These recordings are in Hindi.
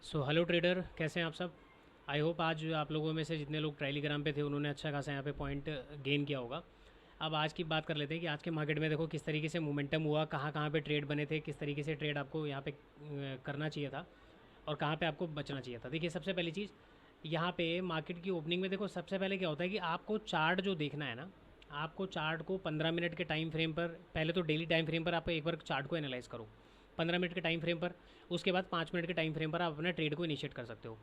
सो हेलो ट्रेडर, कैसे हैं आप सब। आई होप आज आप लोगों में से जितने लोग टेलीग्राम पे थे उन्होंने अच्छा खासा यहाँ पे पॉइंट गेन किया होगा। अब आज की बात कर लेते हैं कि आज के मार्केट में देखो किस तरीके से मोमेंटम हुआ, कहाँ कहाँ पे ट्रेड बने थे, किस तरीके से ट्रेड आपको यहाँ पे करना चाहिए था और कहाँ पे आपको बचना चाहिए था। देखिए, सबसे पहली चीज़ यहाँ पे मार्केट की ओपनिंग में देखो, सबसे पहले क्या होता है कि आपको चार्ट जो देखना है ना, आपको चार्ट को 15 मिनट के टाइम फ्रेम पर, पहले तो डेली टाइम फ्रेम पर आप एक बार चार्ट को एनालाइज करो 15 मिनट के टाइम फ्रेम पर। उसके बाद 5 मिनट के टाइम फ्रेम पर आप अपना ट्रेड को इनिशिएट कर सकते हो।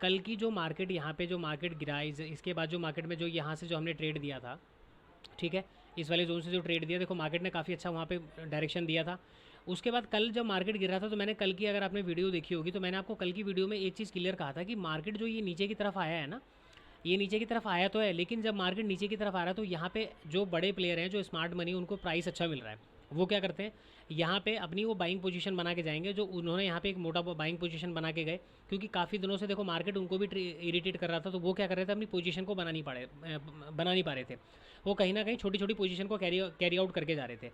कल की जो मार्केट यहाँ पे जो मार्केट गिरा इसके बाद जो मार्केट में जो यहाँ से जो हमने ट्रेड दिया था, ठीक है, इस वाले जोन से जो ट्रेड दिया, देखो मार्केट ने काफ़ी अच्छा वहाँ पे डायरेक्शन दिया था। उसके बाद कल जब मार्केट गिर रहा था तो मैंने कल की, अगर आपने वीडियो देखी होगी तो मैंने आपको कल की वीडियो में एक चीज़ क्लियर कहा था कि मार्केट जो ये नीचे की तरफ आया है ना, ये नीचे की तरफ आया तो है, लेकिन जब मार्केट नीचे की तरफ आ रहा है तो यहाँ पे जो बड़े प्लेयर हैं, जो स्मार्ट मनी, उनको प्राइस अच्छा मिल रहा है। वो क्या करते हैं, यहाँ पे अपनी वो बाइंग पोजीशन बना के जाएंगे, जो उन्होंने यहाँ पे एक मोटा बाइंग पोजीशन बना के गए, क्योंकि काफ़ी दिनों से देखो मार्केट उनको भी इरिटेट कर रहा था, तो वो क्या कर रहे थे, अपनी पोजीशन को बना नहीं पा रहे थे। वो कहीं ना कहीं छोटी छोटी पोजीशन को कैरी आउट करके जा रहे थे।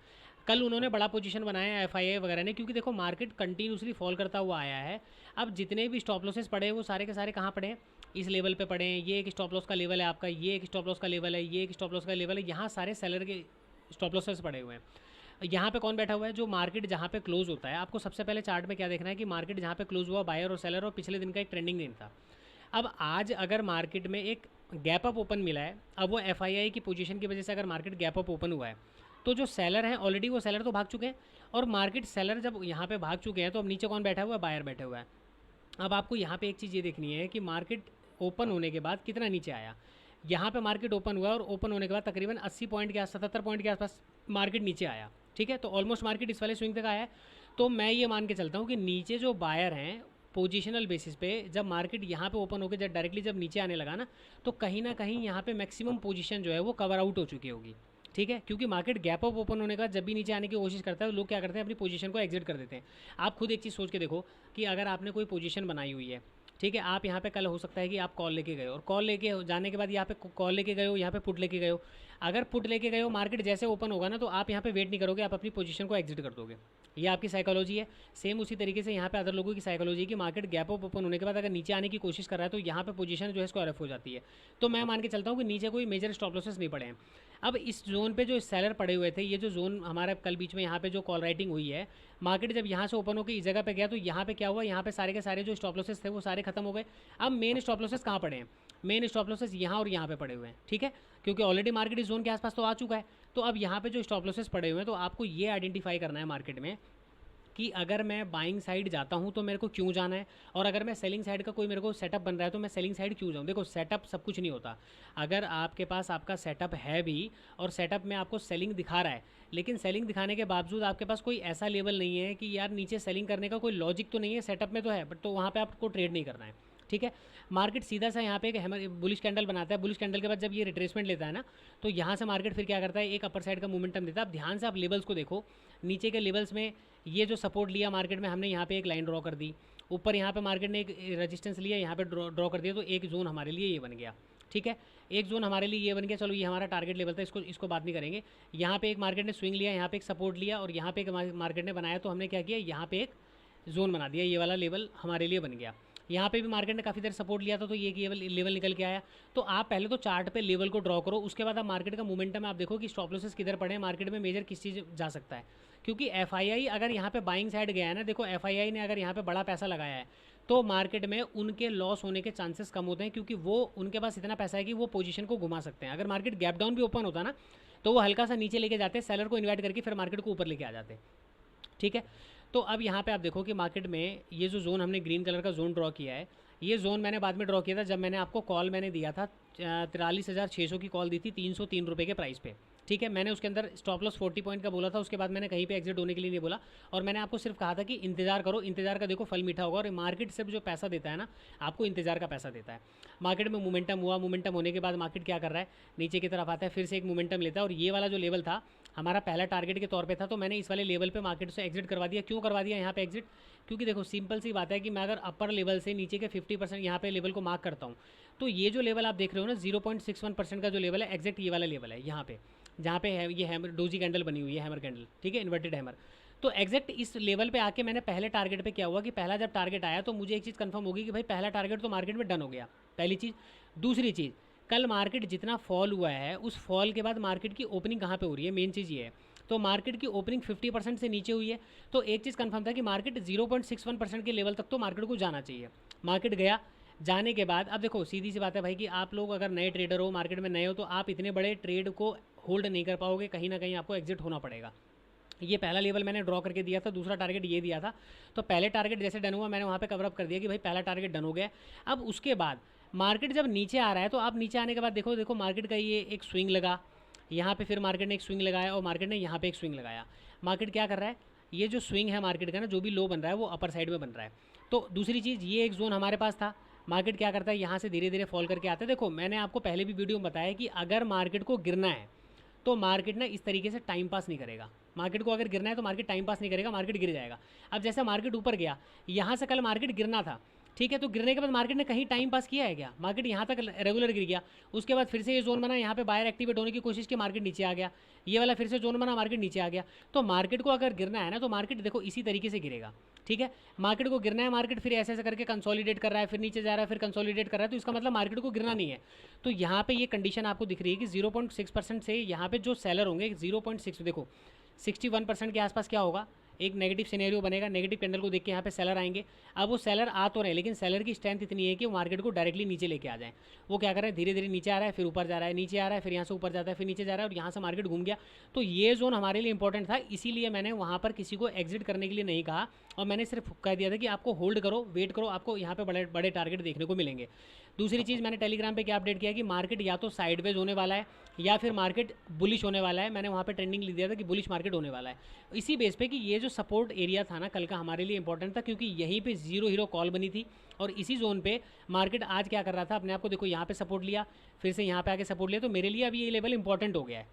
कल उन्होंने बड़ा पोजीशन बनाया एफआईआई वगैरह ने, क्योंकि देखो मार्केट कंटिन्यूसली फॉल करता हुआ आया है। अब जितने भी स्टॉप लॉसेस पड़े हैं वो सारे के सारे कहाँ पड़े हैं, इस लेवल पे पड़े हैं। ये एक स्टॉप लॉस का लेवल है आपका, ये एक स्टॉप लॉस का लेवल है, ये एक स्टॉप लॉस का लेवल है। यहाँ सारे सेलर के स्टॉप लॉसेस पड़े हुए हैं। यहाँ पे कौन बैठा हुआ है, जो मार्केट जहाँ पे क्लोज होता है, आपको सबसे पहले चार्ट में क्या देखना है कि मार्केट जहाँ पे क्लोज हुआ, बायर और सेलर, और पिछले दिन का एक ट्रेंडिंग दिन था। अब आज अगर मार्केट में एक गैप अप ओपन मिला है, अब वो एफआईआई की पोजीशन की वजह से अगर मार्केट गैप अप ओपन हुआ है, तो जो सेलर हैं ऑलरेडी वो सेलर तो भाग चुके हैं, और मार्केट सेलर जब यहाँ पे भाग चुके हैं तो अब नीचे कौन बैठा हुआ है, बायर बैठे हुआ है। अब आपको यहाँ पे एक चीज़ ये देखनी है कि मार्केट ओपन होने के बाद कितना नीचे आया। यहाँ पे मार्केट ओपन हुआ और ओपन होने के बाद तकरीबन 80 पॉइंट के 77 पॉइंट के आसपास मार्केट नीचे आया, ठीक है। तो ऑलमोस्ट मार्केट इस वाले स्विंग तक आया है। तो मैं ये मान के चलता हूँ कि नीचे जो बायर हैं, पोजिशनल बेसिस पे जब मार्केट यहाँ पे ओपन होकर जब डायरेक्टली जब नीचे आने लगा ना, तो कहीं ना कहीं यहाँ पे मैक्सिमम पोजीशन जो है वो कवर आउट हो चुकी होगी, ठीक है। क्योंकि मार्केट गैप अप ओपन होने का जब भी नीचे आने की कोशिश करता है, लोग क्या करते हैं, अपनी पोजीशन को एग्जिट कर देते हैं। आप खुद एक चीज़ सोच के देखो कि अगर आपने कोई पोजीशन बनाई हुई है, ठीक है, आप यहाँ पे कल हो सकता है कि आप कॉल लेके गए हो, और कॉल लेके जाने के बाद यहाँ पे कॉल लेके गए हो, यहाँ पे पुट लेके गए हो। अगर पुट लेके गए हो, मार्केट जैसे ओपन होगा ना, तो आप यहाँ पे वेट नहीं करोगे, आप अपनी पोजीशन को एग्जिट कर दोगे। ये आपकी साइकोलॉजी है। सेम उसी तरीके से यहाँ पे अदर लोगों की साइकोलॉजी है कि मार्केट गैप अप ओपन होने के बाद अगर नीचे आने की कोशिश कर रहा है तो यहाँ पे पोजीशन जो है इसको रफ हो जाती है। तो मैं मान के चलता हूँ कि नीचे कोई मेजर स्टॉप लॉसेस नहीं पड़े हैं। अब इस जोन पे जो सेलर पड़े हुए थे, ये जो जोन हमारा कल बीच में यहाँ पे जो कॉल राइटिंग हुई है, मार्केट जब यहाँ से ओपन होकर इस जगह पे गया तो यहाँ पे क्या हुआ, यहाँ पे सारे के सारे जो स्टॉप लॉसेस थे वो सारे खत्म हो गए। अब मेन स्टॉप लॉसेस कहाँ पड़े हैं, मेन स्टॉप लॉसेस यहाँ और यहाँ पे पड़े हुए हैं, ठीक है, क्योंकि ऑलरेडी मार्केट इस जोन के आसपास तो आ चुका है। तो अब यहाँ पे जो स्टॉप लॉसेस पड़े हुए हैं, तो आपको ये आइडेंटिफाई करना है मार्केट में कि अगर मैं बाइंग साइड जाता हूँ तो मेरे को क्यों जाना है, और अगर मैं सेलिंग साइड का कोई मेरे को सेटअप बन रहा है तो मैं सेलिंग साइड क्यों जाऊँ। देखो, सेटअप सब कुछ नहीं होता। अगर आपके पास आपका सेटअप है भी और सेटअप में आपको सेलिंग दिखा रहा है, लेकिन सेलिंग दिखाने के बावजूद आपके पास कोई ऐसा लेवल नहीं है कि यार नीचे सेलिंग करने का कोई लॉजिक तो नहीं है, सेटअप में तो है बट, तो वहाँ पर आपको ट्रेड नहीं करना है, ठीक है। मार्केट सीधा सा यहाँ पे एक हैमर बुलिश कैंडल बनाता है, बुलिश कैंडल के बाद जब ये रिट्रेसमेंट लेता है ना, तो यहाँ से मार्केट फिर क्या करता है, एक अपर साइड का मोमेंटम देता है। अब ध्यान से आप लेवल्स को देखो, नीचे के लेवल्स में ये जो सपोर्ट लिया मार्केट में, हमने यहाँ पे एक लाइन ड्रॉ कर दी, ऊपर यहाँ पे मार्केट ने एक रेजिस्टेंस लिया, यहाँ पे ड्रॉ कर दिया, तो एक जोन हमारे लिए ये बन गया, ठीक है। एक जोन हमारे लिए ये बन गया, चलो ये हमारा टारगेट लेवल था, इसको इसको बात नहीं करेंगे। यहाँ पे एक मार्केट ने स्विंग लिया, यहाँ पे एक सपोर्ट लिया, और यहाँ पे एक मार्केट ने बनाया, तो हमने क्या किया, यहाँ पे एक जोन बना दिया, ये वाला लेवल हमारे लिए बन गया। यहाँ पे भी मार्केट ने काफ़ी देर सपोर्ट लिया था, तो ये लेवल निकल के आया। तो आप पहले तो चार्ट पे लेवल को ड्रॉ करो, उसके बाद आप मार्केट का मोमेंटम आप देखो कि स्टॉप लॉसेस किधर पड़े हैं, मार्केट में मेजर किस चीज़ जा सकता है। क्योंकि एफआईआई अगर यहाँ पे बाइंग साइड गया है ना, देखो एफआईआई ने अगर यहाँ पे बड़ा पैसा लगाया है, तो मार्केट में उनके लॉस होने के चांसेस कम होते हैं, क्योंकि वो उनके पास इतना पैसा है कि वो पोजीशन को घुमा सकते हैं। अगर मार्केट गैप डाउन भी ओपन होता ना, तो वो हल्का सा नीचे लेके जाते हैं, सेलर को इन्वाइट करके फिर मार्केट को ऊपर लेके आ जाते हैं, ठीक है। तो अब यहाँ पे आप देखो कि मार्केट में ये जो जोन हमने ग्रीन कलर का जोन ड्रॉ किया है, ये जोन मैंने बाद में ड्रॉ किया था जब मैंने आपको कॉल मैंने दिया था 43,600 की कॉल दी थी 303 रुपये के प्राइस पे, ठीक है। मैंने उसके अंदर स्टॉप लॉस 40 पॉइंट का बोला था, उसके बाद मैंने कहीं पे एग्जिट होने के लिए नहीं बोला, और मैंने आपको सिर्फ कहा था कि इंतजार करो, इंतजार का देखो फल मीठा होगा। और मार्केट सिर्फ जो पैसा देता है ना, आपको इंतजार का पैसा देता है। मार्केट में मोमेंटम हुआ, मोमेंटम होने के बाद मार्केट क्या कर रहा है, नीचे की तरफ आता है, फिर से एक मोमेंटम लेता है, और ये वाला जो लेवल था हमारा पहला टारगेट के तौर पे था, तो मैंने इस वाले लेवल पे मार्केट से एग्जिट करवा दिया। क्यों करवा दिया यहाँ पे एग्जिट, क्योंकि देखो सिंपल सी बात है कि मैं अगर अपर लेवल से नीचे के 50% यहाँ पे लेवल को मार्क करता हूँ, तो ये जो लेवल आप देख रहे हो ना 0.61% का जो लेवल है, एग्जैक्ट ये वाला लेवल है यहाँ पे, जहाँ पे है ये हैमर डोजी कैंडल बनी हुई है, हैमर कैंडल, ठीक है, इन्वर्टेड हैमर। तो एग्जैक्ट इस लेवल पे आके मैंने पहले टारगेट पे क्या हुआ कि पहला जब टारगेट आया तो मुझे एक चीज़ कंफर्म होगी कि भाई पहला टारगेट तो मार्केट में डन हो गया, पहली चीज़। दूसरी चीज़, कल मार्केट जितना फॉल हुआ है उस फॉल के बाद मार्केट की ओपनिंग कहाँ पे हो रही है, मेन चीज़ ये है। तो मार्केट की ओपनिंग 50% से नीचे हुई है, तो एक चीज़ कंफर्म था कि मार्केट 0.61% के लेवल तक तो मार्केट को जाना चाहिए। मार्केट गया, जाने के बाद अब देखो सीधी सी बात है भाई कि आप लोग अगर नए ट्रेडर हो, मार्केट में नए हो, तो आप इतने बड़े ट्रेड को होल्ड नहीं कर पाओगे, कहीं ना कहीं आपको एग्जिट होना पड़ेगा। ये पहला लेवल मैंने ड्रॉ करके दिया था, दूसरा टारगेट ये दिया था। तो पहले टारगेट जैसे डन हुआ मैंने वहाँ पे कवर अप कर दिया कि भाई पहला टारगेट डन हो गया। अब उसके बाद मार्केट जब नीचे आ रहा है तो आप नीचे आने के बाद देखो देखो मार्केट का ये एक स्विंग लगा, यहाँ पे फिर मार्केट ने एक स्विंग लगाया और मार्केट ने यहाँ पे एक स्विंग लगाया। मार्केट क्या कर रहा है, ये जो स्विंग है मार्केट का ना, जो भी लो बन रहा है वो अपर साइड में बन रहा है। तो दूसरी चीज़, ये एक जोन हमारे पास था, मार्केट क्या करता है यहाँ से धीरे धीरे फॉल करके आता है। देखो मैंने आपको पहले भी वीडियो में बताया कि अगर मार्केट को गिरना है तो मार्केट ना इस तरीके से टाइम पास नहीं करेगा। मार्केट को अगर गिरना है तो मार्केट टाइम पास नहीं करेगा, मार्केट गिर जाएगा। अब जैसे मार्केट ऊपर गया, यहाँ से कल मार्केट गिरना था, ठीक है, तो गिरने के बाद मार्केट ने कहीं टाइम पास किया है क्या, मार्केट यहाँ तक रेगुलर गिर गया, उसके बाद फिर से ये जोन बना, यहाँ पे बायर एक्टिवेट होने की कोशिश की, मार्केट नीचे आ गया, ये वाला फिर से जोन बना, मार्केट नीचे आ गया। तो मार्केट को अगर गिरना है ना तो मार्केट देखो इसी तरीके से गिरेगा, ठीक है। मार्केट को गिरना है, मार्केट फिर ऐसे ऐसे करके कंसोलिडेट कर रहा है, फिर नीचे जा रहा है, फिर कंसोलिडेट कर रहा है, तो इसका मतलब मार्केट को गिरना नहीं है। तो यहाँ पे ये कंडीशन आपको दिख रही है कि 0.6% से यहाँ पे जो सेलर होंगे 0.6, देखो 61% के आसपास क्या होगा, एक नेगेटिव सिनेरियो बनेगा, नेगेटिव कैंडल को देख के यहाँ पे सेलर आएंगे। अब वो सेलर आ तो रहे हैं लेकिन सेलर की स्ट्रेंथ इतनी है कि वो मार्केट को डायरेक्टली नीचे लेके आ जाए। वो क्या कर रहे हैं, धीरे धीरे नीचे आ रहा है, फिर ऊपर जा रहा है, नीचे आ रहा है, फिर यहाँ से ऊपर जाता है, फिर नीचे जा रहा है, और यहाँ से मार्केट घूम गया। तो ये जोन हमारे लिए इंपॉर्टेंट था, इसीलिए मैंने वहाँ पर किसी को एग्जिट करने के लिए नहीं कहा, और मैंने सिर्फ कह दिया था कि आपको होल्ड करो, वेट करो, आपको यहाँ पे बड़े बड़े टारगेट देखने को मिलेंगे। दूसरी चीज़, मैंने टेलीग्राम पे क्या अपडेट किया कि मार्केट या तो साइडवेज होने वाला है या फिर मार्केट बुलिश होने वाला है। मैंने वहाँ पे ट्रेंडिंग लिख दिया था कि बुलिश मार्केट होने वाला है, इसी बेस पे कि ये जो सपोर्ट एरिया था ना कल का हमारे लिए इंपॉर्टेंट था, क्योंकि यहीं पे जीरो हीरो कॉल बनी थी, और इसी जोन पे मार्केट आज क्या कर रहा था, अपने आप को देखो यहाँ पे सपोर्ट लिया, फिर से यहाँ पे आके सपोर्ट लिया। तो मेरे लिए अभी ये लेवल इंपॉर्टेंट हो गया है,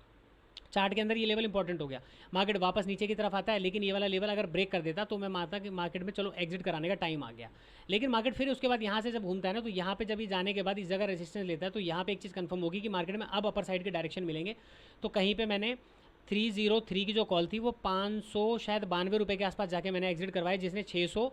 चार्ट के अंदर ये लेवल इंपॉर्टेंट हो गया। मार्केट वापस नीचे की तरफ आता है, लेकिन ये वाला लेवल अगर ब्रेक कर देता तो मैं मानता कि मार्केट में चलो एग्जिट कराने का टाइम आ गया। लेकिन मार्केट फिर उसके बाद यहाँ से जब घूमता है ना, तो यहाँ पे जब ये जाने के बाद इस जगह रेजिस्टेंस लेता है, तो यहाँ पे एक चीज़ कंफर्म होगी कि मार्केट में अब अपर साइड के डायरेक्शन मिलेंगे। तो कहीं पर मैंने 303 की जो कॉल थी वो 500 शायद 92 रुपये के आसपास जाके मैंने एग्जिट करवाया, जिसने 600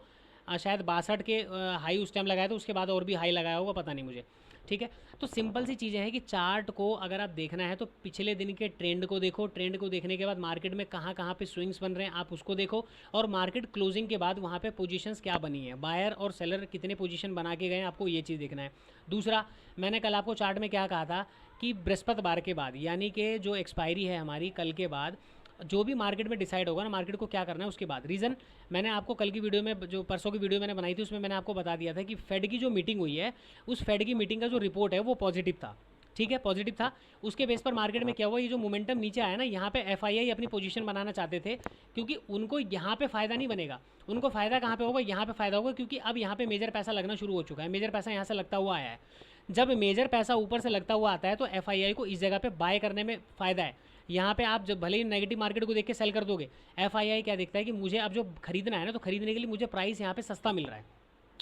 शायद 62 के हाई उस टाइम लगाया था, उसके बाद और भी हाई लगाया होगा, पता नहीं मुझे, ठीक है। तो सिंपल सी चीज़ें हैं कि चार्ट को अगर आप देखना है तो पिछले दिन के ट्रेंड को देखो, ट्रेंड को देखने के बाद मार्केट में कहाँ कहाँ पे स्विंग्स बन रहे हैं आप उसको देखो, और मार्केट क्लोजिंग के बाद वहाँ पे पोजीशंस क्या बनी है, बायर और सेलर कितने पोजीशन बना के गए हैं, आपको ये चीज़ देखना है। दूसरा, मैंने कल आपको चार्ट में क्या कहा था कि बृहस्पतिवार के बाद, यानी कि जो एक्सपायरी है हमारी कल के बाद, जो भी मार्केट में डिसाइड होगा ना मार्केट को क्या करना है उसके बाद। रीज़न मैंने आपको कल की वीडियो में, जो परसों की वीडियो मैंने बनाई थी, उसमें मैंने आपको बता दिया था कि फेड की जो मीटिंग हुई है, उस फेड की मीटिंग का जो रिपोर्ट है वो पॉजिटिव था, ठीक है, पॉजिटिव था। उसके बेस पर मार्केट में क्या हुआ, ये जो मोमेंटम नीचे आया ना, यहाँ पे एफआईआई अपनी पोजीशन बनाना चाहते थे, क्योंकि उनको यहाँ पे फ़ायदा नहीं बनेगा। उनको फ़ायदा कहाँ पे होगा, यहाँ पे फ़ायदा होगा, क्योंकि अब यहाँ पे मेजर पैसा लगना शुरू हो चुका है, मेजर पैसा यहाँ से लगता हुआ आया है। जब मेजर पैसा ऊपर से लगता हुआ आता है तो एफआईआई को इस जगह पे बाय करने में फ़ायदा है। यहाँ पे आप जब भले ही नेगेटिव मार्केट को देख के सेल कर दोगे, एफआईआई क्या देखता है कि मुझे अब जो खरीदना है ना, तो खरीदने के लिए मुझे प्राइस यहाँ पे सस्ता मिल रहा है,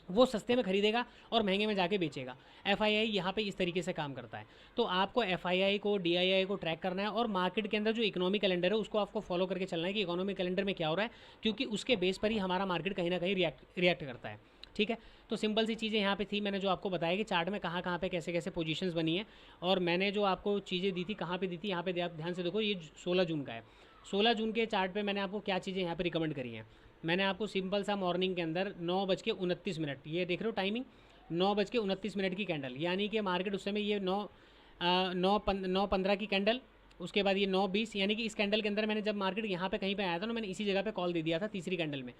वो सस्ते में खरीदेगा और महंगे में जाके बेचेगा। एफआईआई यहाँ पे इस तरीके से काम करता है। तो आपको एफआईआई को, डीआईआई को ट्रैक करना है, और मार्केट के अंदर जो इकोनॉमिक कैलेंडर है उसको आपको फॉलो करके चलना है कि इकोनॉमिक कैलेंडर में क्या हो रहा है, क्योंकि उसके बेस पर ही हमारा मार्केट कहीं ना कहीं रिएक्ट करता है, ठीक है। तो सिंपल सी चीज़ें यहाँ पे थी, मैंने जो आपको बताया कि चार्ट में कहाँ कहाँ पे कैसे कैसे पोजीशंस बनी है, और मैंने जो आपको चीज़ें दी थी कहाँ पे दी थी, यहाँ पे ध्यान से देखो, ये 16 जून का है। 16 जून के चार्ट पे मैंने आपको क्या चीज़ें यहाँ पे रिकमेंड करी हैं। मैंने आपको सिंपल सा मॉर्निंग के अंदर 9:29, ये देख रहे हो टाइमिंग, 9:29 की कैंडल, यानी कि मार्केट उस समय ये 9:15 की कैंडल, उसके बाद ये 9:20, यानी कि इस कैंडल के अंदर मैंने जब मार्केट यहाँ पे कहीं पे आया था ना, मैंने इसी जगह पे कॉल दे दिया था तीसरी कैंडल में।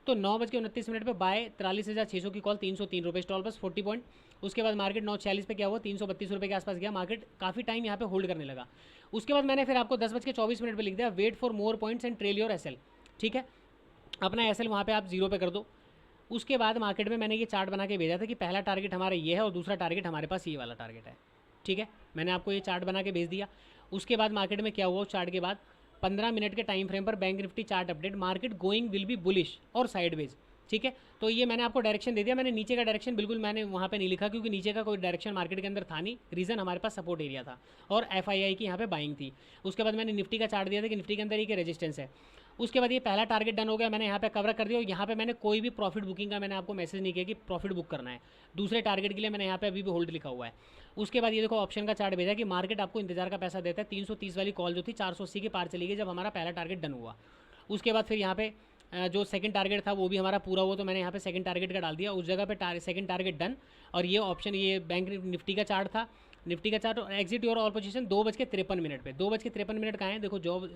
तो 9:29 पे बाय 43,600 की कॉल, 303 रुपये स्टॉल बस 40 पॉइंट। उसके बाद मार्केट 9:46 पे क्या हुआ, 332 रुपये के आसपास गया, मार्केट काफ़ी टाइम यहाँ पे होल्ड करने लगा। उसके बाद मैंने फिर आपको 10:24 पे लिख दिया, wait for more points and trail your SL, ठीक है। अपना एसएल वहाँ पे आप 0 पे कर दो। उसके बाद मार्केट में मैंने ये चार्ट बना के भेजा था कि पहला टारगेट हमारा ये है और दूसरा टारगेट हमारे पास ये वाला टारगेट है, ठीक है। मैंने आपको ये चार्ट बना के भेज दिया। उसके बाद मार्केट में क्या हुआ, चार्ट के बाद 15 मिनट के टाइम फ्रेम पर bank Nifty chart update, market going will be bullish और साइडवेज, ठीक है। तो ये मैंने आपको डायरेक्शन दे दिया। मैंने नीचे का डायरेक्शन बिल्कुल मैंने वहाँ पे नहीं लिखा, क्योंकि नीचे का कोई डायरेक्शन मार्केट के अंदर था नहीं, रीज़न हमारे पास सपोर्ट एरिया था और एफआईआई की यहाँ पे बाइंग थी। उसके बाद मैंने निफ्टी का चार्ट दिया था कि निफ्टी के अंदर एक रेजिस्टेंस है। उसके बाद ये पहला टारगेट डन हो गया, मैंने यहाँ पे कवर कर दिया और यहाँ पे मैंने कोई भी प्रॉफिट बुकिंग का मैंने आपको मैसेज नहीं किया कि प्रॉफिट बुक करना है। दूसरे टारगेट के लिए मैंने यहाँ पे अभी भी होल्ड लिखा हुआ है। उसके बाद ये देखो ऑप्शन का चार्ट भेजा कि मार्केट आपको इंतजार का पैसा देता है। 330 वाली कॉल जो थी 480 के पार चली गई जब हमारा पहला टारगेट डन हुआ। उसके बाद फिर यहाँ पे जो सेकंड टारगेट था वो भी हमारा पूरा हुआ, तो मैंने यहाँ पे सेकंड टारगेट का डाल दिया उस जगह पे सेकंड टारगेट डन। और ये ऑप्शन ये बैंक निफ्टी का चार्ट था, निफ्टी का चार्ट। और एग्जिट योर ऑल पोजीशन 2:53 पे, 2:53 कहाँ है देखो, जॉब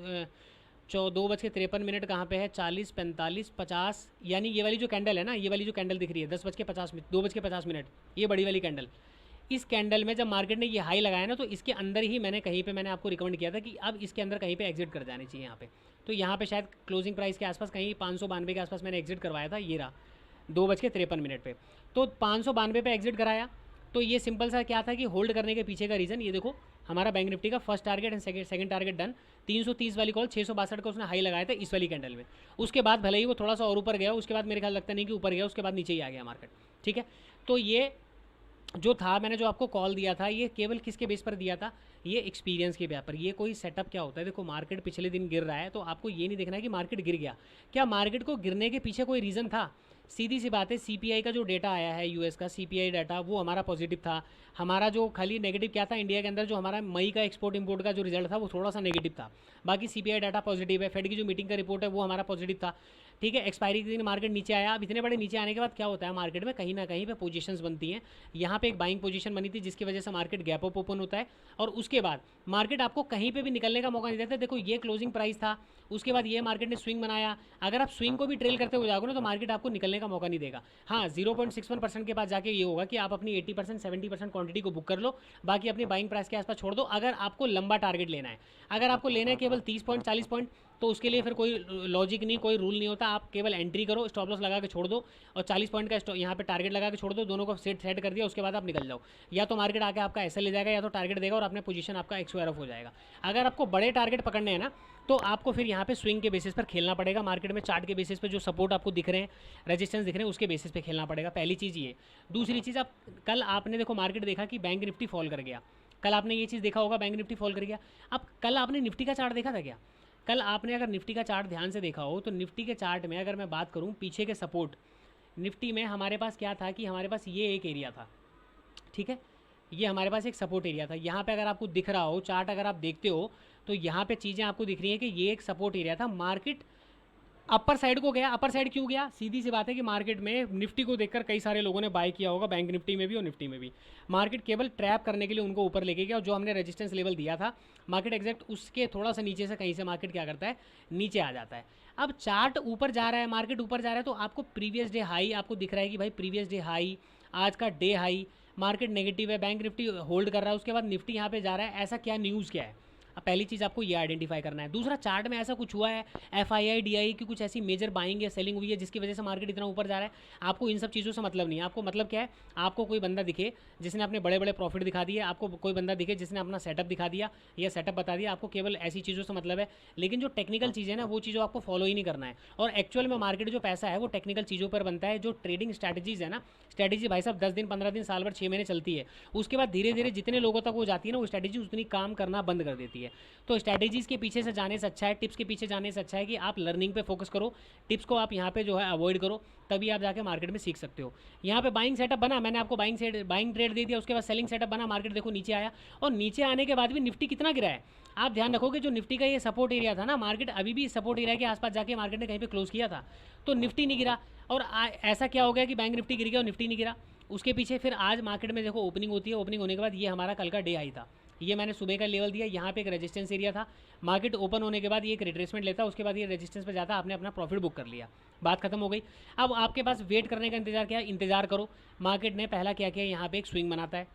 2:53 कहाँ पे है, 40, 45, 50, यानी ये वाली जो कैंडल है ना, ये वाली जो कैंडल दिख रही है 10:50, 2:50, ये बड़ी वाली कैंडल। इस कैंडल में जब मार्केट ने ये हाई लगाया ना, तो इसके अंदर ही मैंने कहीं पे मैंने आपको रिकमेंड किया था कि अब इसके अंदर कहीं पे एग्जिट कर जानी चाहिए यहाँ पे। तो यहाँ पे शायद क्लोजिंग प्राइस के आसपास कहीं 592 के आसपास मैंने एग्जिट करवाया था, ये रहा 2:53 पे। तो 592 पे एग्जिट कराया। तो ये सिंपल सा क्या था कि होल्ड करने के पीछे का रीज़न ये देखो, हमारा बैंक निफ्टी का first target and second target done. 330 वाली कॉल 662 का उसने हाई लगाया था इस वाली कैंडल में। उसके बाद भले ही वो थोड़ा सा और ऊपर गया, उसके बाद मेरे ख्याल लगता नहीं कि ऊपर गया, उसके बाद नीचे ही आ गया मार्केट। ठीक है, तो ये जो था मैंने जो आपको कॉल दिया था, ये केवल किसके बेस पर दिया था, ये एक्सपीरियंस के बेस पर। ये कोई सेटअप क्या होता है, देखो मार्केट पिछले दिन गिर रहा है तो आपको ये नहीं देखना है कि मार्केट गिर गया, क्या मार्केट को गिरने के पीछे कोई रीज़न था। सीधी सी बात है, सीपीआई का जो डेटा आया है यूएस का सीपीआई डाटा, वो हमारा पॉजिटिव था। हमारा जो खाली नेगेटिव क्या था, इंडिया के अंदर जो हमारा मई का एक्सपोर्ट इंपोर्ट का जो रिजल्ट था वो थोड़ा सा नेगेटिव था। बाकी सीपीआई डाटा पॉजिटिव है। फेड की जो मीटिंग का रिपोर्ट है वो हमारा पॉजिटिव था। ठीक है, एक्सपायरी के दिन मार्केट नीचे आया। अब इतने बड़े नीचे आने के बाद क्या होता है, मार्केट में कहीं ना कहीं पे पोजीशंस बनती हैं। यहाँ पे एक बाइंग पोजीशन बनी थी जिसकी वजह से मार्केट गैप अप ओपन होता है और उसके बाद मार्केट आपको कहीं पे भी निकलने का मौका नहीं देता। देखो ये क्लोजिंग प्राइस था, उसके बाद ये मार्केट ने स्विंग बनाया। अगर आप स्विंग को भी ट्रेल करते हो जाओगे ना तो मार्केट आपको निकलने का मौका नहीं देगा। हाँ, 0.61% के पास जाके ये होगा कि आप अपनी 80% 70% क्वांटिटी को बुक कर लो, बाकी अपनी बाइंग प्राइस के आसपास छोड़ दो। अगर आपको लंबा टारगेट लेना है, अगर आपको लेना है केवल 30 पॉइंट 40 पॉइंट, तो उसके लिए फिर कोई लॉजिक नहीं, कोई रूल नहीं होता। आप केवल एंट्री करो, स्टॉप लॉस लगा के छोड़ दो और 40 पॉइंट का यहाँ पे टारगेट लगा के छोड़ दो। दोनों को सेट कर दिया, उसके बाद आप निकल जाओ। या तो मार्केट आके आपका ऐसा ले जाएगा या तो टारगेट देगा और अपने पोजीशन आपका एक्सपायर ऑफ हो जाएगा। अगर आपको बड़े टारगेट पकड़ने हैं ना तो आपको फिर यहाँ पे स्विंग के बेसिस पर खेलना पड़ेगा। मार्केट में चार्ट के बेसिस पर जो सपोर्ट आपको दिख रहे हैं, रेजिस्टेंस दिख रहे हैं, उसके बेसिस पे खेलना पड़ेगा। पहली चीज़ ये। दूसरी चीज़, आप कल आपने देखो मार्केट देखा कि बैंक निफ्टी फॉल कर गया। कल आपने ये चीज़ देखा होगा, बैंक निफ्टी फॉल कर गया। अब कल आपने निफ्टी का चार्ट देखा था क्या? कल आपने अगर निफ्टी का चार्ट ध्यान से देखा हो तो निफ्टी के चार्ट में अगर मैं बात करूं पीछे के सपोर्ट, निफ्टी में हमारे पास क्या था कि हमारे पास ये एक एरिया था। ठीक है, ये हमारे पास एक सपोर्ट एरिया था। यहाँ पे अगर आपको दिख रहा हो चार्ट, अगर आप देखते हो तो यहाँ पे चीज़ें आपको दिख रही हैं कि ये एक सपोर्ट एरिया था। मार्केट अपर साइड को गया। अपर साइड क्यों गया? सीधी सी बात है कि मार्केट में निफ्टी को देखकर कई सारे लोगों ने बाय किया होगा, बैंक निफ्टी में भी और निफ्टी में भी। मार्केट केवल ट्रैप करने के लिए उनको ऊपर लेके गया और जो हमने रेजिस्टेंस लेवल दिया था मार्केट एग्जैक्ट उसके थोड़ा सा नीचे से कहीं से मार्केट क्या करता है, नीचे आ जाता है। अब चार्ट ऊपर जा रहा है, मार्केट ऊपर जा रहा है, तो आपको प्रीवियस डे हाई आपको दिख रहा है कि भाई प्रीवियस डे हाई, आज का डे हाई, मार्केट नेगेटिव है, बैंक निफ्टी होल्ड कर रहा है, उसके बाद निफ्टी यहाँ पे जा रहा है। ऐसा क्या न्यूज़ क्या है? अब पहली चीज़ आपको ये आइडेंटिफाई करना है। दूसरा, चार्ट में ऐसा कुछ हुआ है FII DI की कुछ ऐसी मेजर बाइंग या सेलिंग हुई है जिसकी वजह से मार्केट इतना ऊपर जा रहा है? आपको इन सब चीज़ों से मतलब नहीं है। आपको मतलब क्या है? आपको कोई बंदा दिखे जिसने अपने बड़े बड़े प्रॉफिट दिखा दिए, आपको कोई बंदा दिखे जिसने अपना सेटअप दिखा दिया या सेटअप बता दिया, आपको केवल ऐसी चीज़ों से मतलब है। लेकिन जो टेक्निकल चीज़ें ना वो चीज़ों आपको फॉलो ही नहीं करना है। और एक्चुअल में मार्केट जो पैसा है वो टेक्निकल चीज़ों पर बनता है। जो ट्रेडिंग स्ट्रैटेजीज़ है ना, स्ट्रैटेजी भाई साहब 10 दिन 15 दिन साल भर 6 महीने चलती है, उसके बाद धीरे धीरे जितने लोगों तक वो जाती है ना वो स्ट्रैटेजी उतनी काम करना बंद कर देती है। तो स्ट्रैटेजीज़ के पीछे से जाने से अच्छा है, टिप्स के पीछे जाने से अच्छा है कि आप लर्निंग पे फोकस करो, टिप्स को आप यहाँ पे जो है अवॉइड करो, तभी आप जाके मार्केट में सीख सकते हो। यहाँ पे बाइंग सेटअप बना, मैंने आपको बाइंग ट्रेड दे दिया, उसके बाद सेलिंग सेटअप बना, मार्केट देखो नीचे आया और नीचे आने के बाद भी निफ्टी कितना गिरा है। आप ध्यान रखोगे जो निफ्टी का ये सपोर्ट एरिया था ना, मार्केट अभी भी सपोर्ट एरिया के आसपास जाके मार्केट ने कहीं पे क्लोज किया था, तो निफ्टी नहीं गिरा। और ऐसा क्या हो गया कि बैंक निफ्टी गिर गया और निफ्टी नहीं गिरा? उसके पीछे फिर आज मार्केट में देखो ओपनिंग होती है, ओपनिंग होने के बाद ये हमारा कल का डे हाई था, ये मैंने सुबह का लेवल दिया, यहाँ पे एक रेजिस्टेंस एरिया था। मार्केट ओपन होने के बाद ये एक रिट्रेसमेंट लेता, उसके बाद ये रेजिस्टेंस पे जाता, आपने अपना प्रॉफिट बुक कर लिया, बात खत्म हो गई। अब आपके पास वेट करने का इंतजार क्या है? इंतजार करो। मार्केट ने पहला क्या किया, यहाँ पे एक स्विंग बनाता है,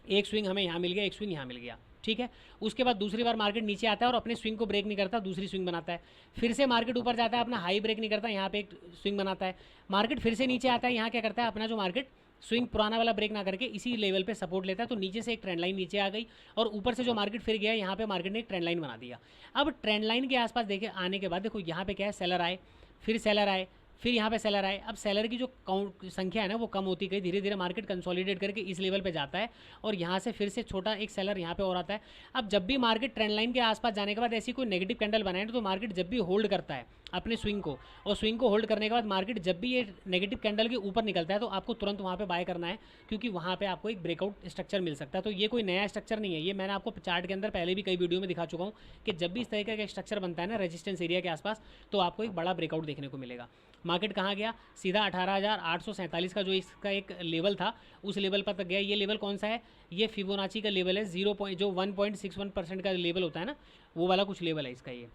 एक स्विंग हमें यहाँ मिल गया, एक स्विंग यहाँ मिल गया, ठीक है। उसके बाद दूसरी बार मार्केट नीचे आता है और अपने स्विंग को ब्रेक नहीं करता, दूसरी स्विंग बनाता है। फिर से मार्केट ऊपर जाता है, अपना हाई ब्रेक नहीं करता, यहाँ पे एक स्विंग बनाता है। मार्केट फिर से नीचे आता है, यहाँ क्या करता है, अपना जो मार्केट स्विंग पुराना वाला ब्रेक ना करके इसी लेवल पे सपोर्ट लेता है, तो नीचे से एक ट्रेंड लाइन नीचे आ गई और ऊपर से जो मार्केट फिर गया, यहाँ पे मार्केट ने एक ट्रेंड लाइन बना दिया। अब ट्रेंड लाइन के आसपास देखे आने के बाद देखो यहाँ पे क्या है, सेलर आए, फिर सेलर आए, फिर यहाँ पे सेलर आए। अब सेलर की जो काउंट संख्या है ना वो कम होती गई, धीरे धीरे मार्केट कंसोलिडेट करके इस लेवल पे जाता है और यहाँ से फिर से छोटा एक सेलर यहाँ पे और आता है। अब जब भी मार्केट ट्रेंड लाइन के आसपास जाने के बाद ऐसी कोई नेगेटिव कैंडल बनाए तो मार्केट जब भी होल्ड करता है अपने स्विंग को, और स्विंग को होल्ड करने के बाद मार्केट जब भी ये नेगेटिव कैंडल के ऊपर निकलता है तो आपको तुरंत वहाँ पे बाय करना है, क्योंकि वहाँ पे आपको एक ब्रेकआउट स्ट्रक्चर मिल सकता है। तो ये कोई नया स्ट्रक्चर नहीं है, ये मैंने आपको चार्ट के अंदर पहले भी कई वीडियो में दिखा चुका हूँ कि जब भी इस तरीके का स्ट्रक्चर बनता है ना रेजिस्टेंस एरिया के आसपास, तो आपको एक बड़ा ब्रेकआउट देखने को मिलेगा। मार्केट कहाँ गया, सीधा 18,847 का जो इसका एक लेवल था उस लेवल पर तक गया। ये लेवल कौन सा है, ये फिबोनाची का लेवल है, 1.61% का लेवल होता है ना, वो वाला कुछ लेवल है इसका। ये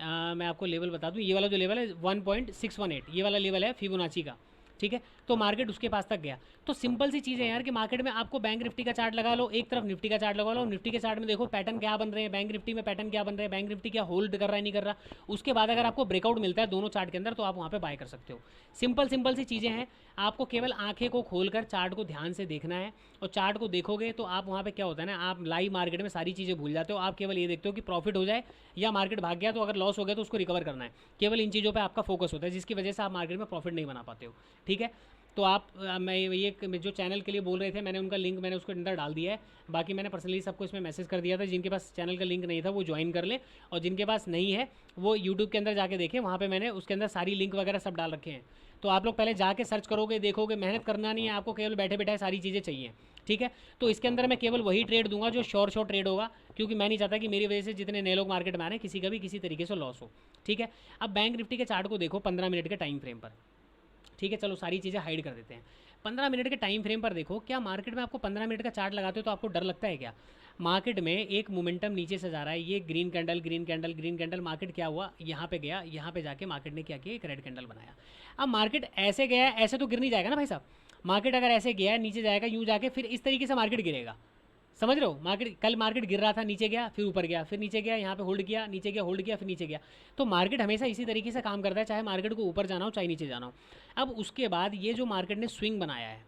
मैं आपको लेवल बता दूं, ये वाला जो लेवल है 1.618, ये वाला लेवल है फिबोनाची का, ठीक है। तो मार्केट उसके पास तक गया। तो सिंपल सी चीज़ है यार कि मार्केट में आपको बैंक निफ्टी का चार्ट लगा लो, एक तरफ निफ्टी का चार्ट लगा लो, निफ्टी के चार्ट में देखो पैटर्न क्या बन रहे हैं, बैंक निफ्टी में पैटर्न क्या बन रहे हैं, बैंक निफ्टी क्या होल्ड कर रहा है नहीं कर रहा। उसके बाद अगर आपको ब्रेकआउट मिलता है दोनों चार्ट के अंदर तो आप वहाँ पे बाय कर सकते हो। सिंपल सी चीज़ें हैं, आपको केवल आंखें को खोलकर चार्ट को ध्यान से देखना है, और चार्ट को देखोगे तो आप वहाँ पे क्या होता है ना, आप लाइव मार्केट में सारी चीज़ें भूल जाते हो। आप केवल ये देखते हो कि प्रॉफिट हो जाए या मार्केट भाग गया, तो अगर लॉस हो गया तो उसको रिकवर करना है। केवल इन चीज़ों पर आपका फोकस होता है, जिसकी वजह से आप मार्केट में प्रॉफिट नहीं बना पाते हो, ठीक है। तो आप मैं ये जो चैनल के लिए बोल रहे थे, मैंने उनका लिंक मैंने उसके अंदर डाल दिया है। बाकी मैंने पर्सनली सबको इसमें मैसेज कर दिया था, जिनके पास चैनल का लिंक नहीं था वो ज्वाइन कर ले, और जिनके पास नहीं है वो यूट्यूब के अंदर जाके देखें, वहाँ पे मैंने उसके अंदर सारी लिंक वगैरह सब डाल रखे हैं। तो आप लोग पहले जाके सर्च करोगे, देखोगे, मेहनत करना नहीं है आपको, केवल बैठे बैठे सारी चीज़ें चाहिए, ठीक है। तो इसके अंदर मैं केवल वही ट्रेड दूंगा जो श्योर ट्रेड होगा, क्योंकि मैं नहीं चाहता कि मेरी वजह से जितने नए लोग मार्केट में आ रहे हैं किसी का भी किसी तरीके से लॉस हो, ठीक है। अब बैंक निफ्टी के चार्ट को देखो 15 मिनट के टाइम फ्रेम पर, ठीक है। चलो सारी चीज़ें हाइड कर देते हैं। 15 मिनट के टाइम फ्रेम पर देखो, क्या मार्केट में आपको 15 मिनट का चार्ट लगाते हो तो आपको डर लगता है क्या? मार्केट में एक मोमेंटम नीचे से जा रहा है, ये green candle green candle green candle, market क्या हुआ, यहाँ पे गया, यहाँ पे जाके मार्केट ने क्या किया, एक रेड कैंडल बनाया। अब मार्केट ऐसे गया, ऐसे तो गिर नहीं जाएगा ना भाई साहब। मार्केट अगर ऐसे गया नीचे जाएगा, यूँ जाके फिर इस तरीके से मार्केट गिरेगा, समझ रहे हो। मार्केट कल मार्केट गिर रहा था, नीचे गया फिर ऊपर गया, फिर नीचे गया, यहाँ पे होल्ड किया, नीचे गया होल्ड किया, फिर नीचे गया। तो मार्केट हमेशा इसी तरीके से काम करता है, चाहे मार्केट को ऊपर जाना हो चाहे नीचे जाना हो। अब उसके बाद ये जो मार्केट ने स्विंग बनाया है,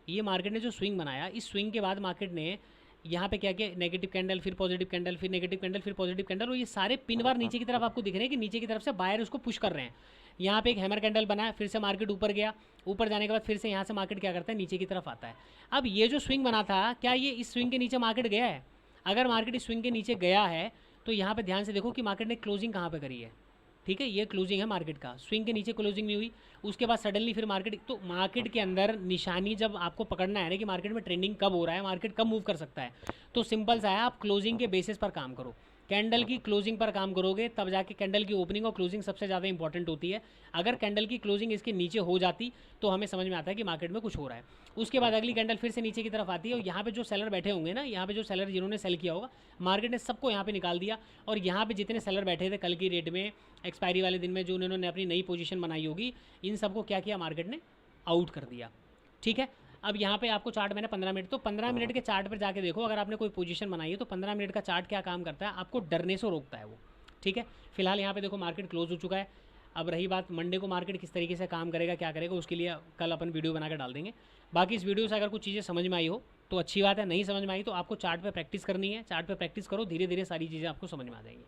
ये मार्केट ने जो स्विंग बनाया, इस स्विंग के बाद मार्केट ने यहाँ पे क्या किया, नेगेटिव कैंडल, फिर पॉजिटिव कैंडल, फिर नेगेटिव कैंडल, फिर पॉजिटिव कैंडल, और ये सारे पिन बार नीचे की तरफ आपको दिख रहे हैं कि नीचे की तरफ से बायर उसको पुश कर रहे हैं। यहाँ पे एक हैमर कैंडल बना है, फिर से मार्केट ऊपर गया, ऊपर जाने के बाद फिर से यहाँ से मार्केट क्या करता है, नीचे की तरफ आता है। अब ये जो स्विंग बना था, क्या ये इस स्विंग के नीचे मार्केट गया है? अगर मार्केट इस स्विंग के नीचे गया है तो यहाँ पे ध्यान से देखो कि मार्केट ने क्लोजिंग कहाँ पे करी है, ठीक है। ये क्लोजिंग है मार्केट का, स्विंग के नीचे क्लोजिंग नहीं हुई, उसके बाद सडनली फिर मार्केट, तो मार्केट के अंदर निशानी जब आपको पकड़ना है ना कि मार्केट में ट्रेंडिंग कब हो रहा है, मार्केट कब मूव कर सकता है, तो सिंपल सा है, आप क्लोजिंग के बेसिस पर काम करो, कैंडल की क्लोजिंग पर काम करोगे, तब जाके कैंडल की ओपनिंग और क्लोजिंग सबसे ज़्यादा इंपॉर्टेंट होती है। अगर कैंडल की क्लोजिंग इसके नीचे हो जाती तो हमें समझ में आता है कि मार्केट में कुछ हो रहा है। उसके बाद अगली कैंडल फिर से नीचे की तरफ आती है, और यहाँ पे जो सेलर बैठे होंगे ना, यहाँ पे जो सेलर जिन्होंने सेल किया होगा, मार्केट ने सबको यहाँ पे निकाल दिया, और यहाँ पे जितने सेलर बैठे थे कल की रेट में, एक्सपायरी वाले दिन में, जो उन्होंने अपनी नई पोजीशन बनाई होगी, इन सबको क्या किया, मार्केट ने आउट कर दिया, ठीक है। अब यहाँ पे आपको चार्ट मैंने 15 मिनट, तो 15 मिनट के चार्ट पर जाके देखो, अगर आपने कोई पोजीशन बनाई है तो 15 मिनट का चार्ट क्या काम करता है, आपको डरने से रोकता है वो, ठीक है। फिलहाल यहाँ पे देखो मार्केट क्लोज हो चुका है। अब रही बात मंडे को मार्केट किस तरीके से काम करेगा, क्या करेगा, उसके लिए कल अपन वीडियो बनाकर डाल देंगे। बाकी इस वीडियो से अगर कुछ चीज़ें समझ में आई हो तो अच्छी बात है, नहीं समझ में आई तो आपको चार्ट पर प्रैक्टिस करनी है, चार्ट पर प्रैक्टिस करो, धीरे धीरे सारी चीज़ें आपको समझ में आ जाएंगी।